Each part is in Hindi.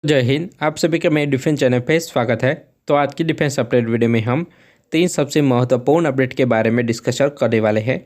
जय हिंद। आप सभी का मेरे डिफेंस चैनल पे स्वागत है। तो आज की डिफेंस अपडेट वीडियो में हम 3 सबसे महत्वपूर्ण अपडेट के बारे में डिस्कशन करने वाले हैं।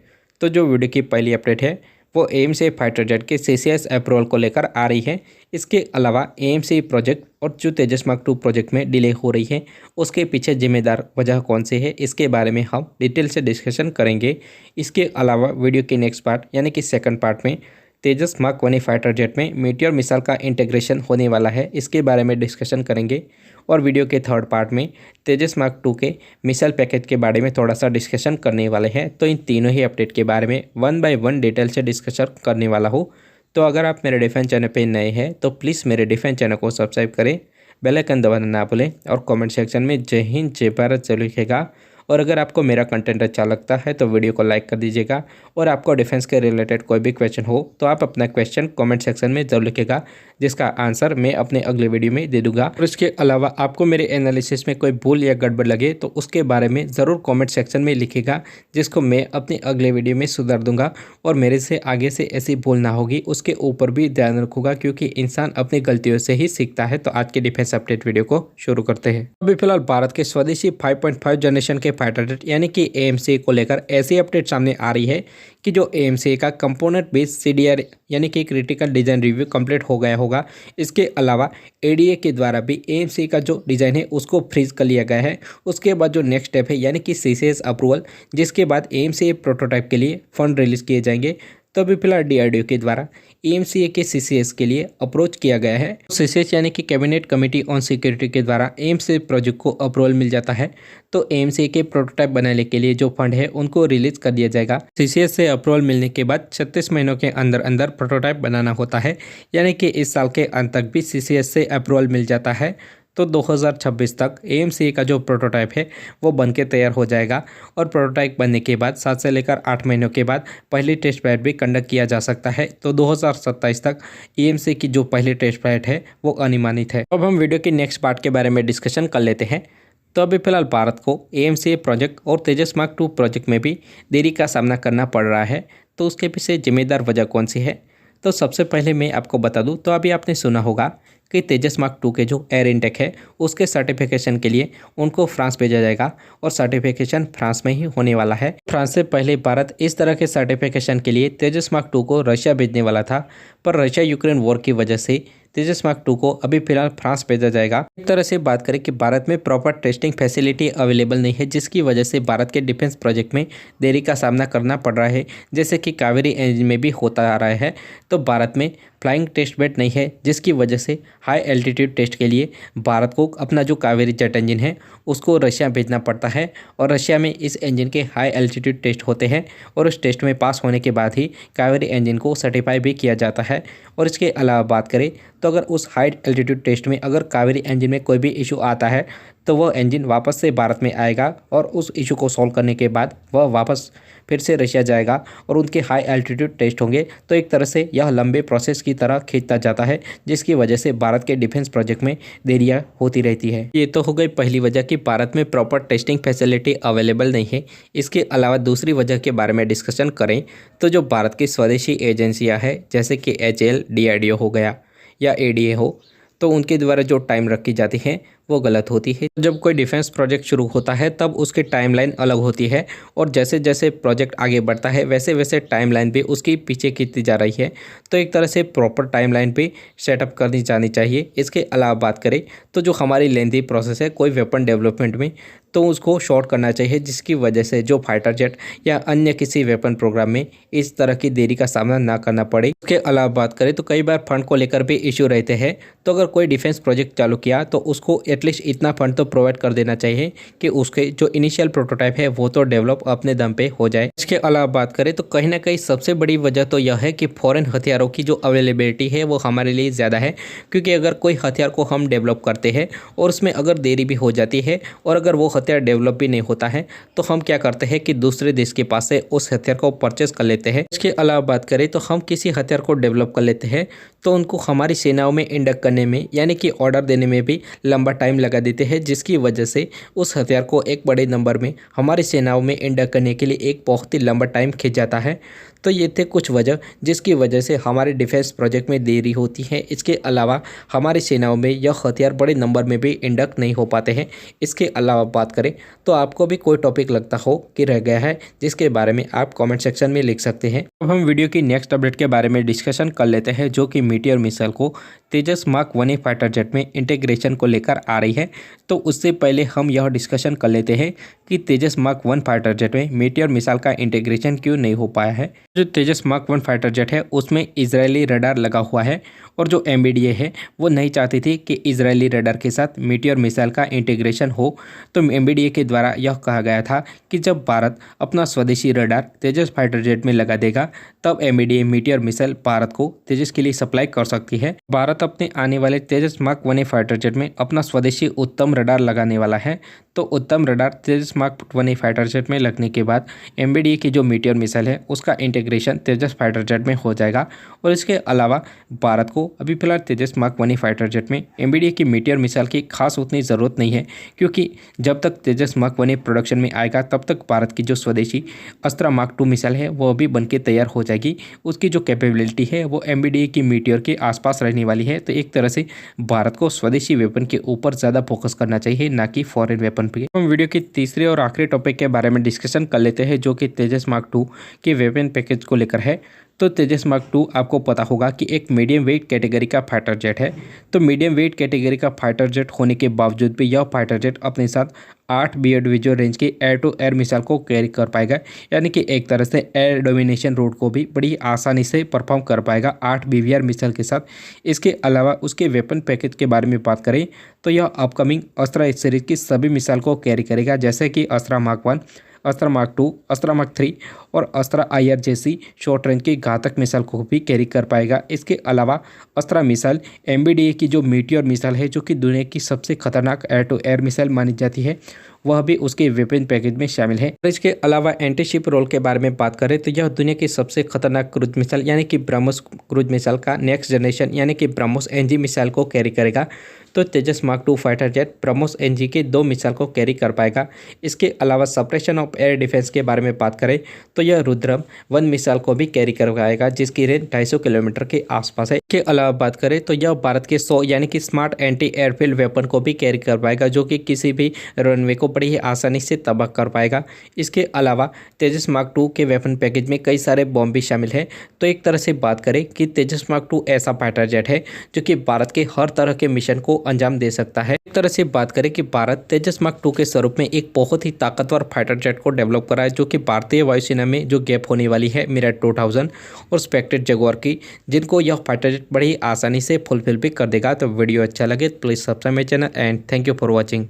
तो जो वीडियो की पहली अपडेट है वो एएमसी फाइटर जेट के सीसीएस अप्रूवल को लेकर आ रही है। इसके अलावा एएमसी प्रोजेक्ट और जो तेजस मार्क 2 प्रोजेक्ट में डिले हो रही है उसके पीछे जिम्मेदार वजह कौन सी है, इसके बारे में हम डिटेल से डिस्कशन करेंगे। इसके अलावा वीडियो के नेक्स्ट पार्ट यानी कि सेकंड पार्ट में तेजस मार्क 1 फाइटर जेट में मीटियोर मिसाइल का इंटीग्रेशन होने वाला है, इसके बारे में डिस्कशन करेंगे। और वीडियो के थर्ड पार्ट में तेजस मार्क 2 के मिसाइल पैकेज के बारे में थोड़ा सा डिस्कशन करने वाले हैं। तो इन तीनों ही अपडेट के बारे में 1 बाय 1 डिटेल से डिस्कशन करने वाला हूँ। तो अगर आप मेरे डिफेंस चैनल पर नए हैं तो प्लीज़ मेरे डिफेंस चैनल को सब्सक्राइब करें, बेल आइकन दबाना ना भूलें और कमेंट सेक्शन में जय हिंद जय भारत जरूर लिखेगा। और अगर आपको मेरा कंटेंट अच्छा लगता है तो वीडियो को लाइक कर दीजिएगा। और आपको डिफेंस के रिलेटेड कोई भी क्वेश्चन हो तो आप अपना क्वेश्चन कमेंट सेक्शन में जरूर लिखेगा, जिसका आंसर मैं अपने अगले वीडियो में दे दूंगा। और इसके अलावा आपको मेरे एनालिसिस में कोई भूल या गड़बड़ लगे तो उसके बारे में ज़रूर कमेंट सेक्शन में लिखेगा, जिसको मैं अपने अगले वीडियो में सुधार दूंगा। और मेरे से आगे से ऐसी भूल ना होगी उसके ऊपर भी ध्यान रखूंगा, क्योंकि इंसान अपनी गलतियों से ही सीखता है। तो आज के डिफेंस अपडेट वीडियो को शुरू करते हैं। अभी फिलहाल भारत के स्वदेशी 5.5 जनरेशन के फाइटर जेट यानी कि एएमसी को लेकर ऐसी अपडेट सामने आ रही है कि जो एएमसी का कंपोनेंट बेस्ड सीडीआर यानी कि क्रिटिकल डिज़ाइन रिव्यू कंप्लीट हो गया होगा। इसके अलावा एडीए के द्वारा भी एएमसी का जो डिज़ाइन है उसको फ्रीज कर लिया गया है। उसके बाद जो नेक्स्ट स्टेप है यानी कि सीसीएस अप्रूवल, जिसके बाद एएमसी प्रोटोटाइप के लिए फंड रिलीज किए जाएंगे। तो अभी फिलहाल डीआरडीओ के द्वारा एएमसीए के सीसीएस के लिए अप्रोच किया गया है। सीसीएस यानी कि कैबिनेट कमेटी ऑन सिक्योरिटी के द्वारा एएमसीए प्रोजेक्ट को अप्रूवल मिल जाता है। तो एएमसीए के प्रोटोटाइप बनाने के लिए जो फंड है उनको रिलीज कर दिया जाएगा। सीसीएस से अप्रूवल मिलने के बाद 36 महीनों के अंदर अंदर प्रोटोटाइप बनाना होता है, यानी कि इस साल के अंत तक भी सीसीएस से अप्रूवल मिल जाता है। तो 2026 तक एएमसीए का जो प्रोटोटाइप है वो बनके तैयार हो जाएगा। और प्रोटोटाइप बनने के बाद 7 से लेकर 8 महीनों के बाद पहली टेस्ट फ्लाइट भी कंडक्ट किया जा सकता है। तो 2027 तक एएमसीए की जो पहली टेस्ट फ्लाइट है वो अनुमानित है। अब हम वीडियो के नेक्स्ट पार्ट के बारे में डिस्कशन कर लेते हैं। तो अभी फिलहाल भारत को एएमसीए प्रोजेक्ट और तेजस मार्क 2 प्रोजेक्ट में भी देरी का सामना करना पड़ रहा है। तो उसके पीछे जिम्मेदार वजह कौन सी है? तो सबसे पहले मैं आपको बता दूं, तो अभी आपने सुना होगा कि तेजस मार्क 2 के जो एयर इनटेक है उसके सर्टिफिकेशन के लिए उनको फ्रांस भेजा जाएगा। और सर्टिफिकेशन फ्रांस में ही होने वाला है। फ्रांस से पहले भारत इस तरह के सर्टिफिकेशन के लिए तेजस मार्क 2 को रशिया भेजने वाला था, पर रशिया यूक्रेन वॉर की वजह से तेजस मार्क 2 को अभी फिलहाल फ्रांस भेजा जाएगा। एक तरह से बात करें कि भारत में प्रॉपर टेस्टिंग फैसिलिटी अवेलेबल नहीं है, जिसकी वजह से भारत के डिफेंस प्रोजेक्ट में देरी का सामना करना पड़ रहा है, जैसे कि कावेरी इंजन में भी होता आ रहा है। तो भारत में फ्लाइंग टेस्ट बेड नहीं है, जिसकी वजह से हाई एल्टीट्यूड टेस्ट के लिए भारत को अपना जो कावेरी जेट इंजन है उसको रशिया भेजना पड़ता है। और रशिया में इस इंजन के हाई एल्टीट्यूड टेस्ट होते हैं और उस टेस्ट में पास होने के बाद ही कावेरी इंजन को सर्टिफाई भी किया जाता है। और इसके अलावा बात करें तो अगर उस हाई एल्टीट्यूड टेस्ट में अगर कावेरी इंजन में कोई भी इशू आता है तो वह इंजन वापस से भारत में आएगा और उस इशू को सॉल्व करने के बाद वह वापस फिर से रशिया जाएगा और उनके हाई एल्टीट्यूड टेस्ट होंगे। तो एक तरह से यह लंबे प्रोसेस की तरह खींचता जाता है, जिसकी वजह से भारत के डिफेंस प्रोजेक्ट में देरियां होती रहती है। ये तो हो गई पहली वजह कि भारत में प्रॉपर टेस्टिंग फैसिलिटी अवेलेबल नहीं है। इसके अलावा दूसरी वजह के बारे में डिस्कशन करें तो जो भारत की स्वदेशी एजेंसियाँ हैं जैसे कि एचएएल, डीआरडीओ हो गया या एडीए हो, तो उनके द्वारा जो टाइम रखी जाती है वो गलत होती है। जब कोई डिफेंस प्रोजेक्ट शुरू होता है तब उसकी टाइमलाइन अलग होती है, और जैसे जैसे प्रोजेक्ट आगे बढ़ता है वैसे वैसे टाइमलाइन भी उसकी पीछे खींचती जा रही है। तो एक तरह से प्रॉपर टाइमलाइन भी सेटअप करनी जानी चाहिए। इसके अलावा बात करें तो जो हमारी लेंथी प्रोसेस है कोई वेपन डेवलपमेंट में, तो उसको शॉर्ट करना चाहिए, जिसकी वजह से जो फाइटर जेट या अन्य किसी वेपन प्रोग्राम में इस तरह की देरी का सामना ना करना पड़े। इसके अलावा बात करें तो कई बार फंड को लेकर भी इश्यू रहते हैं। तो अगर कोई डिफेंस प्रोजेक्ट चालू किया तो उसको एटलीस्ट इतना फंड तो प्रोवाइड कर देना चाहिए कि उसके जो इनिशियल प्रोटोटाइप है वो तो डेवलप अपने दम पे हो जाए। इसके अलावा बात करें तो कहीं ना कहीं सबसे बड़ी वजह तो यह है कि फॉरेन हथियारों की जो अवेलेबिलिटी है वो हमारे लिए ज़्यादा है, क्योंकि अगर कोई हथियार को हम डेवलप करते हैं और उसमें अगर देरी भी हो जाती है और अगर वो हथियार डेवलप भी नहीं होता है तो हम क्या करते हैं कि दूसरे देश के पास से उस हथियार को परचेस कर लेते हैं। इसके अलावा बात करें तो हम किसी हथियार को डेवलप कर लेते हैं तो उनको हमारी सेनाओं में इंडक्ट करने में यानी कि ऑर्डर देने में भी लंबा टाइम लगा देते हैं, जिसकी वजह से उस हथियार को एक बड़े नंबर में हमारी सेनाओं में इंडक्ट करने के लिए एक बहुत ही लंबा टाइम खिंच जाता है। तो ये थे कुछ वजह जिसकी वजह से हमारे डिफेंस प्रोजेक्ट में देरी होती है। इसके अलावा हमारी सेनाओं में यह हथियार बड़े नंबर में भी इंडक्ट नहीं हो पाते हैं। इसके अलावा बात करें तो आपको भी कोई टॉपिक लगता हो कि रह गया है जिसके बारे में आप कमेंट सेक्शन में लिख सकते हैं। अब हम वीडियो की नेक्स्ट अपडेट के बारे में डिस्कशन कर लेते हैं, जो कि मीटियर मिसाइल को तेजस मार्क 1A फाइटर जेट में इंटीग्रेशन को लेकर आ रही है। तो उससे पहले हम यह डिस्कशन कर लेते हैं कि तेजस मार्क 1 फाइटर जेट में मीटियर मिसाइल का इंटीग्रेशन क्यों नहीं हो पाया है। जो तेजस मार्क 1 फाइटर जेट है उसमें इजरायली रडार लगा हुआ है और जो MBDA है वो नहीं चाहती थी कि इजरायली रडार के साथ मीटियर मिसाइल का इंटीग्रेशन हो। तो MBDA के द्वारा यह कहा गया था कि जब भारत अपना स्वदेशी रडार तेजस फाइटर जेट में लगा देगा तब MBDA मीटियर मिसाइल भारत को तेजस के लिए सप्लाई कर सकती है। भारत अपने आने वाले तेजस मार्क 1A फाइटर जेट में अपना स्वदेशी उत्तम रडार लगाने वाला है। तो उत्तम रडार तेजस मार्क 1A फाइटर जेट में लगने के बाद MBDA की जो मीटियर मिसाइल है उसका इंटीग्रेशन तेजस फाइटर जेट में हो जाएगा। और इसके अलावा भारत को अभी फिलहाल तेजस मार्क 1A फाइटर जेट में MBDA की मीटियर मिसाइल की खास उतनी ज़रूरत नहीं है, क्योंकि जब तक तेजस मार्क 1A प्रोडक्शन में आएगा तब तक भारत की जो स्वदेशी अस्त्रा मार्क 2 मिसाइल है वो भी बनके तैयार हो जाएगी। उसकी जो कैपेबिलिटी है वो MBDA की मीटियर के आसपास रहने वाली है। तो एक तरह से भारत को स्वदेशी वेपन के ऊपर ज़्यादा फोकस करना चाहिए, ना कि फॉरेन वेपन पे। हम वीडियो की तीसरे और आखिरी टॉपिक के बारे में डिस्कशन कर लेते हैं, जो कि तेजस मार्क 2 के वेपन पैकेज को लेकर है। तो तेजस मार्क 2 आपको पता होगा कि एक मीडियम वेट कैटेगरी का फाइटर जेट है। तो मीडियम वेट कैटेगरी का फाइटर जेट होने के बावजूद भी यह फाइटर जेट अपने साथ 8 बियर्ड विजुअल रेंज की एयर टू एयर मिसाइल को कैरी कर पाएगा, यानी कि एक तरह से एयर डोमिनेशन रोड को भी बड़ी आसानी से परफॉर्म कर पाएगा 8 BVR मिसाइल के साथ। इसके अलावा उसके वेपन पैकेज के बारे में बात करें तो यह अपकमिंग अस्त्रा सीरीज की सभी मिसाइल को कैरी करेगा, जैसे कि अस्त्रा मार्क 1, अस्त्रा मार्क 2, अस्त्रा मार्क 3 और अस्त्रा IR जैसी शॉर्ट रेंज की घातक मिसाइल को भी कैरी कर पाएगा। इसके अलावा अस्त्रा मिसाइल MBDA की जो मीटियर मिसाइल है, जो कि दुनिया की सबसे खतरनाक एयर टू एयर मिसाइल मानी जाती है, वह भी उसके वेपन पैकेज में शामिल है। और इसके अलावा एंटी शिप रोल के बारे में बात करें तो यह दुनिया की सबसे खतरनाक क्रूज मिसाइल यानी कि ब्रह्मोस क्रूज मिसाइल का नेक्स्ट जनरेशन यानी कि ब्रह्मोस NG मिसाइल को कैरी करेगा। तो Tejas mark 2 fighter jet BrahMos NG के 2 मिसाइल को कैरी कर पाएगा। इसके अलावा सप्रेशन ऑफ एयर डिफेंस के बारे में बात करें तो यह रुद्रम 1 मिसाइल को भी कैरी कर पाएगा, जिसकी रेंज 250 किलोमीटर के आसपास है। इसके अलावा बात करें तो यह भारत के 100 यानी कि स्मार्ट एंटी एयरफील्ड वेपन को भी कैरी कर पाएगा, जो कि किसी भी रनवे को बड़ी ही आसानी से तबाह कर पाएगा। इसके अलावा तेजस मार्क 2 के वेपन पैकेज में कई सारे बॉम्ब भी शामिल है। तो एक तरह से बात करें कि तेजस मार्क 2 ऐसा फाइटर जेट है जो कि भारत के हर तरह के मिशन को अंजाम दे सकता है। एक तरह से बात करें कि भारत तेजस मार्क 2 के स्वरूप में एक बहुत ही ताकतवर फाइटर जेट को डेवलप करा है, जो कि भारतीय वायुसेना में जो गैप होने वाली है मिराज 2000 और स्पेक्टर जगुआर की, जिनको यह फाइटर जेट बड़ी आसानी से फुलफिल भी कर देगा। तो वीडियो अच्छा लगे तो please subscribe my channel and thank you for watching.